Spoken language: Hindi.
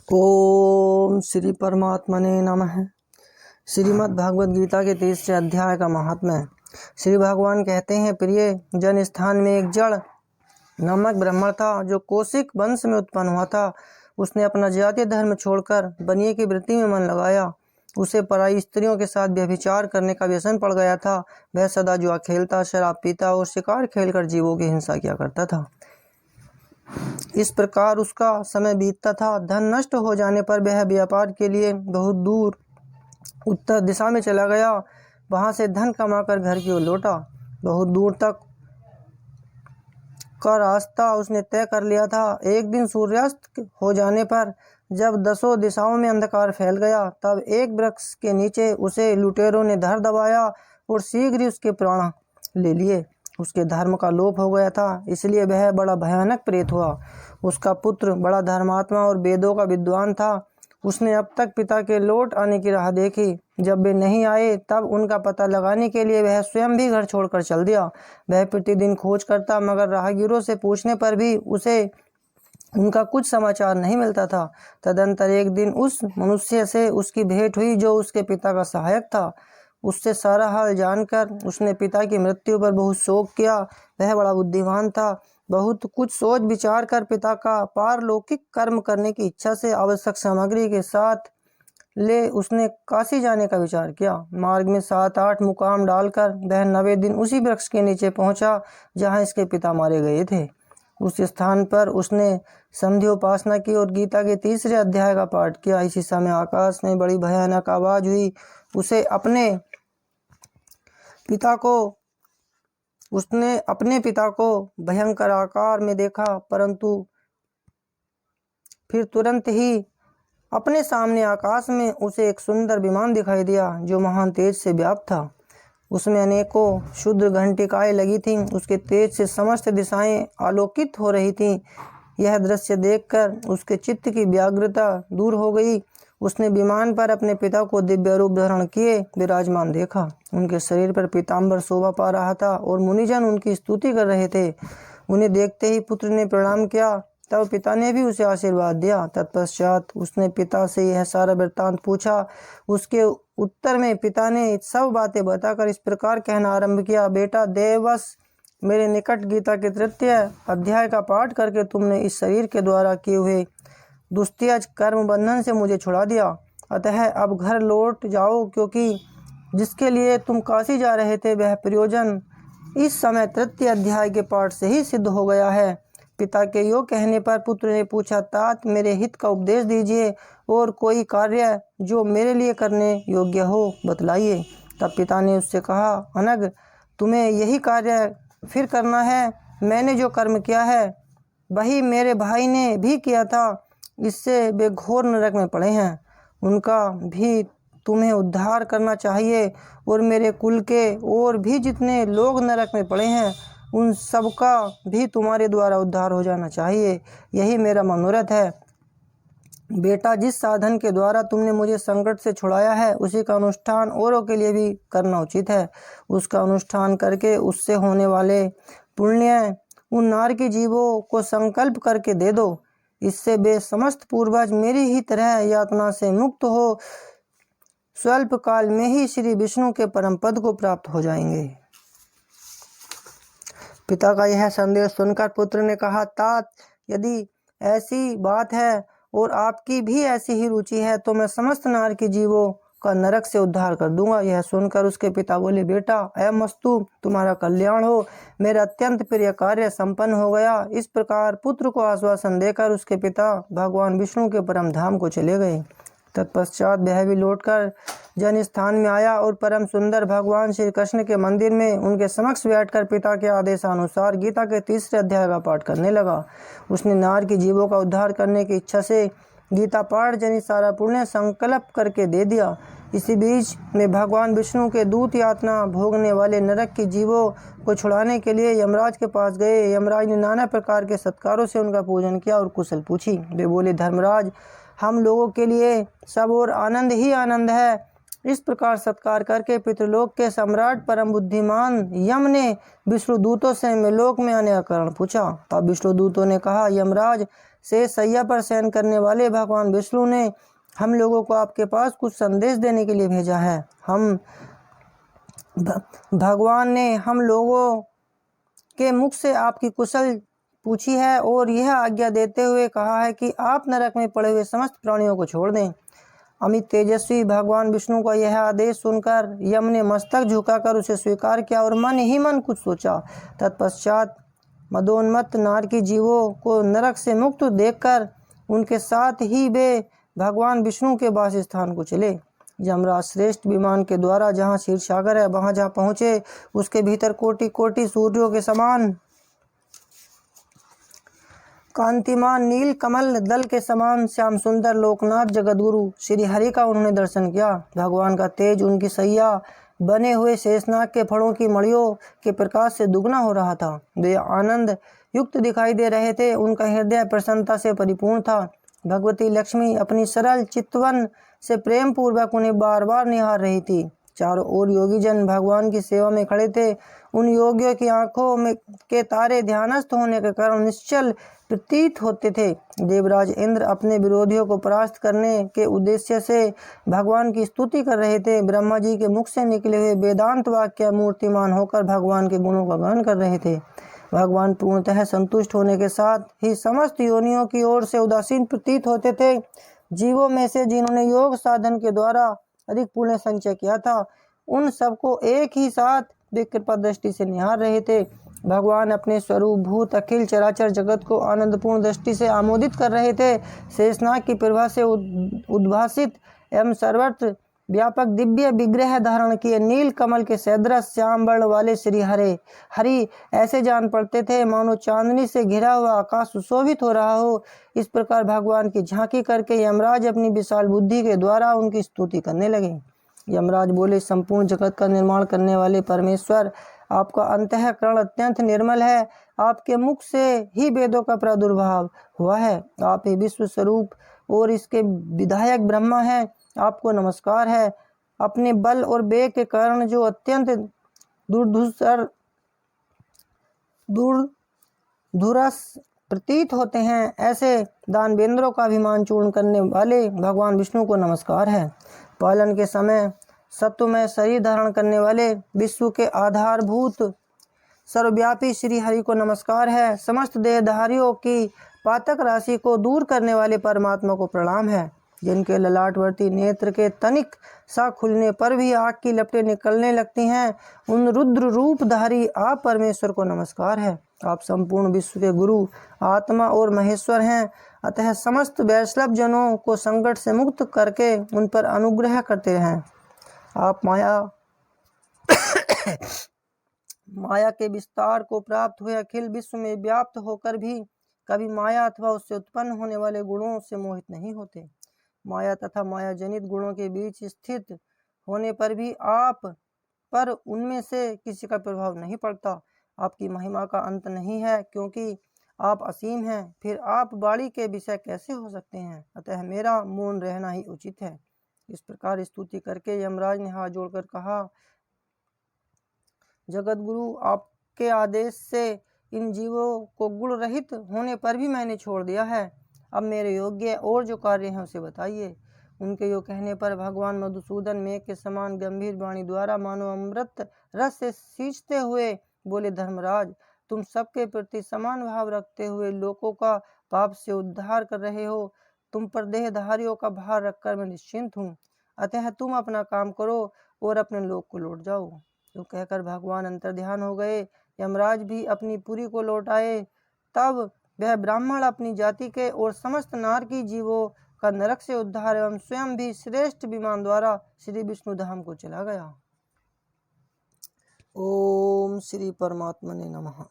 ओम श्री परमात्मने नमः। श्रीमद् भगवद गीता के 3 अध्याय का महात्म्य। श्री भगवान कहते हैं, प्रिय जन, स्थान में एक जड़ नामक ब्राह्मण था जो कौशिक वंश में उत्पन्न हुआ था। उसने अपना जातीय धर्म छोड़कर बनिए की वृत्ति में मन लगाया। उसे पराई स्त्रियों के साथ व्यभिचार करने का व्यसन पड़ गया था। वह सदा जुआ खेलता, शराब पीता और शिकार खेलकर जीवों की हिंसा किया करता था। इस प्रकार उसका समय बीतता था। धन नष्ट हो जाने पर वह व्यापार के लिए बहुत दूर उत्तर दिशा में चला गया। वहां से धन कमाकर घर की ओर लौटा। बहुत दूर तक का रास्ता उसने तय कर लिया था। एक दिन सूर्यास्त हो जाने पर जब 10 दिशाओं में अंधकार फैल गया, तब एक वृक्ष के नीचे उसे लुटेरों ने धर दबाया और शीघ्र ही उसके प्राण ले लिए। उसके धर्म का लोप हो गया था, इसलिए वह बड़ा भयानक प्रेत हुआ। उसका पुत्र बड़ा धर्मात्मा और वेदों का विद्वान था। उसने अब तक पिता के लौट आने की राह देखी। जब वे नहीं आए, तब उनका पता लगाने के लिए वह स्वयं भी घर छोड़कर चल दिया। वह प्रतिदिन खोज करता, मगर राहगीरों से पूछने पर भी उसे उनका कुछ समाचार नहीं मिलता था। तदंतर एक दिन उस मनुष्य से उसकी भेंट हुई जो उसके पिता का सहायक था। उससे सारा हाल जानकर उसने पिता की मृत्यु पर बहुत शोक किया। वह बड़ा बुद्धिमान था। बहुत कुछ सोच विचार कर पिता का पारलौकिक कर्म करने की इच्छा से आवश्यक सामग्री के साथ ले उसने काशी जाने का विचार किया। मार्ग में 7-8 मुकाम डालकर वह 9वें दिन उसी वृक्ष के नीचे पहुंचा जहां इसके पिता मारे गए थे। उस स्थान पर उसने संध्योपासना की और गीता के 3 अध्याय का पाठ किया। इसी समय आकाश में बड़ी भयानक आवाज हुई। उसने अपने पिता को भयंकर आकार में देखा, परंतु फिर तुरंत ही अपने सामने आकाश में उसे एक सुंदर विमान दिखाई दिया जो महान तेज से व्याप्त था। उसमें अनेकों क्षुद्र घंटिकाएं लगी थीं। उसके तेज से समस्त दिशाएं आलोकित हो रही थीं। यह दृश्य देखकर उसके चित्त की व्याग्रता दूर हो गई। उसने विमान पर अपने पिता को दिव्य रूप धारण किए विराजमान देखा। उनके शरीर पर पीताम्बर शोभा पा रहा था और मुनिजन उनकी स्तुति कर रहे थे। उन्हें देखते ही पुत्र ने प्रणाम किया। तब पिता ने भी उसे आशीर्वाद दिया। तत्पश्चात उसने पिता से यह सारा वृत्तांत पूछा। उसके उत्तर में पिता ने सब बातें बताकर इस प्रकार कहना आरंभ किया, बेटा, देववश मेरे निकट गीता के 3 अध्याय का पाठ करके तुमने इस शरीर के द्वारा किए हुए दुस्त्यज कर्म बंधन से मुझे छुड़ा दिया। अतः अब घर लौट जाओ, क्योंकि जिसके लिए तुम काशी जा रहे थे वह प्रयोजन इस समय 3 अध्याय के पाठ से ही सिद्ध हो गया है। पिता के यो कहने पर पुत्र ने पूछा, तात मेरे हित का उपदेश दीजिए और कोई कार्य जो मेरे लिए करने योग्य हो बतलाइए। तब पिता ने उससे कहा, अनग, तुम्हें यही कार्य फिर करना है। मैंने जो कर्म किया है वही मेरे भाई ने भी किया था। इससे वे घोर नरक में पड़े हैं। उनका भी तुम्हें उद्धार करना चाहिए और मेरे कुल के और भी जितने लोग नरक में पड़े हैं उन सबका भी तुम्हारे द्वारा उद्धार हो जाना चाहिए। यही मेरा मनोरथ है। बेटा, जिस साधन के द्वारा तुमने मुझे संकट से छुड़ाया है उसी का अनुष्ठान औरों के लिए भी करना उचित है। उसका अनुष्ठान करके उससे होने वाले पुण्य उन नार के जीवों को संकल्प करके दे दो। इससे वे समस्त पूर्वज मेरी ही तरह यातना से मुक्त हो स्वल्प काल में ही श्री विष्णु के परम पद को प्राप्त हो जाएंगे। पिता का यह संदेश सुनकर पुत्र ने कहा, तात, यदि ऐसी बात है और आपकी भी ऐसी ही रुचि है तो मैं समस्त नार के जीवों का नरक से उद्धार कर दूंगा। यह सुनकर उसके पिता बोले, बेटा, अयमस्तु, तुम्हारा कल्याण हो। मेरा अत्यंत प्रिय कार्य संपन्न हो गया। इस प्रकार पुत्र को आश्वासन देकर उसके पिता भगवान विष्णु के परम धाम को चले गए। तत्पश्चात वह भी लौटकर जन स्थान में आया और परम सुंदर भगवान श्री कृष्ण के मंदिर में उनके समक्ष बैठकर पिता के आदेशानुसार गीता के 3 अध्याय का पाठ करने लगा। उसने नार के जीवों का उद्धार करने की इच्छा से गीता पाठ जनित सारा पुण्य संकल्प करके दे दिया। इसी बीच में भगवान विष्णु के दूत यातना भोगने वाले नरक के जीवों को छुड़ाने के लिए यमराज के पास गए। यमराज ने नाना प्रकार के सत्कारों से उनका पूजन किया और कुशल पूछी। वे बोले, धर्मराज, हम लोगों के लिए सब और आनंद ही आनंद है। इस प्रकार सत्कार करके पितृलोक के सम्राट परम बुद्धिमान यम ने विष्णुदूतों से लोक में आने का कारण पूछा। तब विष्णुदूतों ने कहा, यमराज, से सैया पर शयन करने वाले भगवान विष्णु ने हम लोगों को आपके पास कुछ संदेश देने के लिए भेजा है। भगवान ने हम लोगों के मुख से आपकी कुशल पूछी है और यह आज्ञा देते हुए कहा है कि आप नरक में पड़े हुए समस्त प्राणियों को छोड़ दें। अमित तेजस्वी भगवान विष्णु का यह आदेश सुनकर यम ने मस्तक झुकाकर उसे स्वीकार किया और मन ही मन कुछ सोचा। तत्पश्चात मदोन्मत्त नारकी जीवों को नरक से मुक्त देखकर उनके साथ ही वे भगवान विष्णु के वास स्थान को चले। यमराज श्रेष्ठ विमान के द्वारा जहाँ क्षीर सागर है वहाँ जहाँ पहुँचे उसके भीतर कोटि कोटि सूर्यों के समान कांतिमान नील कमल दल के समान श्याम सुंदर लोकनाथ जगतगुरु श्री हरि का उन्होंने दर्शन किया। भगवान का तेज उनकी सैया बने हुए शेषनाग के फड़ों की मड़ियों के प्रकाश से दुगना हो रहा था। वे आनंद युक्त दिखाई दे रहे थे। उनका हृदय प्रसन्नता से परिपूर्ण था। भगवती लक्ष्मी अपनी सरल चितवन से प्रेम पूर्वक उन्हें बार बार निहार रही थी। चारों ओर योगी जन भगवान की सेवा में खड़े थे। उन योगियों की आंखों में के तारे ध्यानस्थ होने के कारण निश्चल प्रतीत होते थे। देवराज इंद्र अपने विरोधियों को परास्त करने के उद्देश्य से भगवान की स्तुति कर रहे थे। ब्रह्मा जी के मुख से निकले हुए वेदांत वाक्य मूर्तिमान होकर भगवान के गुणों का गान कर रहे थे। भगवान पूर्णतः संतुष्ट होने के साथ ही समस्त योनियों की ओर से उदासीन प्रतीत होते थे। जीवों में से जिन्होंने योग साधन के द्वारा अधिक पुण्य संचय किया था उन सबको एक ही साथ वे कृपा दृष्टि से निहार रहे थे। भगवान अपने स्वरूप भूत अखिल चराचर जगत को आनंदपूर्ण दृष्टि से आमोदित कर रहे थे। शेषनाग की प्रभा से उद्भासित एवं सर्वत्र व्यापक दिव्य विग्रह धारण किए नील कमल के सदृश श्याम वर्ण वाले श्री हरि ऐसे जान पड़ते थे मानो चांदनी से घिरा हुआ आकाश सुशोभित हो रहा हो। इस प्रकार भगवान की झांकी करके यमराज अपनी विशाल बुद्धि के द्वारा उनकी स्तुति करने लगे। यमराज बोले, संपूर्ण जगत का निर्माण करने वाले परमेश्वर, आपका अंतःकरण अत्यंत निर्मल है। आपके मुख से ही वेदों का प्रादुर्भाव हुआ है। आप ही विश्व स्वरूप और इसके विधायक ब्रह्मा हैं। आपको नमस्कार है। अपने बल और वेग के कारण जो अत्यंत दूरधुरस प्रतीत होते हैं, ऐसे दानवेंद्रों का अभिमान चूर्ण करने वाले भगवान विष्णु को नमस्कार है। पालन के समय सत्वमय शरीर धारण करने वाले विश्व के आधारभूत सर्वव्यापी श्री हरि को नमस्कार है। समस्त देहधारियों की पातक राशि को दूर करने वाले परमात्मा को प्रणाम है। जिनके ललाटवर्ती नेत्र के तनिक सा खुलने पर भी आग की लपटें निकलने लगती हैं, उन रुद्र रूपधारी आप परमेश्वर को नमस्कार है। आप संपूर्ण विश्व के गुरु, आत्मा और महेश्वर हैं। अतः समस्त वैष्णव जनों को संकट से मुक्त करके उन पर अनुग्रह करते रहें। आप माया के विस्तार को प्राप्त हुए अखिल विश्व में व्याप्त होकर भी कभी माया अथवा उससे उत्पन्न होने वाले गुणों से मोहित नहीं होते। माया तथा माया जनित गुणों के बीच स्थित होने पर भी आप पर उनमें से किसी का प्रभाव नहीं पड़ता। आपकी महिमा का अंत नहीं है, क्योंकि आप असीम हैं। फिर आप वाणी के विषय कैसे हो सकते हैं? अतः मेरा मौन रहना ही उचित है। इस प्रकार स्तुति करके यमराज ने हाथ जोड़कर कहा, जगतगुरु, आपके आदेश से इन जीवों को गुण रहित होने पर भी मैंने छोड़ दिया है। अब मेरे योग्य और जो कार्य हैं उसे बताइए। उनके यो कहने पर भगवान मधुसूदन मेघ के समान गंभीर वाणी द्वारा मानो अमृत रस से सींचते हुए बोले, धर्मराज, तुम सबके प्रति समान भाव रखते हुए लोगों का पाप से उद्धार कर रहे हो। तुम पर देहधारियों का भार रखकर मैं निश्चिंत हूँ। अतः तुम अपना काम करो और अपने लोक को लौट जाओ। तो कहकर भगवान अंतर्ध्यान हो गए। यमराज भी अपनी पुरी को लौट आए। तब वह ब्राह्मण अपनी जाति के और समस्त नारकी जीवों का नरक से उद्धार एवं स्वयं भी श्रेष्ठ विमान द्वारा श्री विष्णु धाम को चला गया। ओम श्री परमात्मने नमः।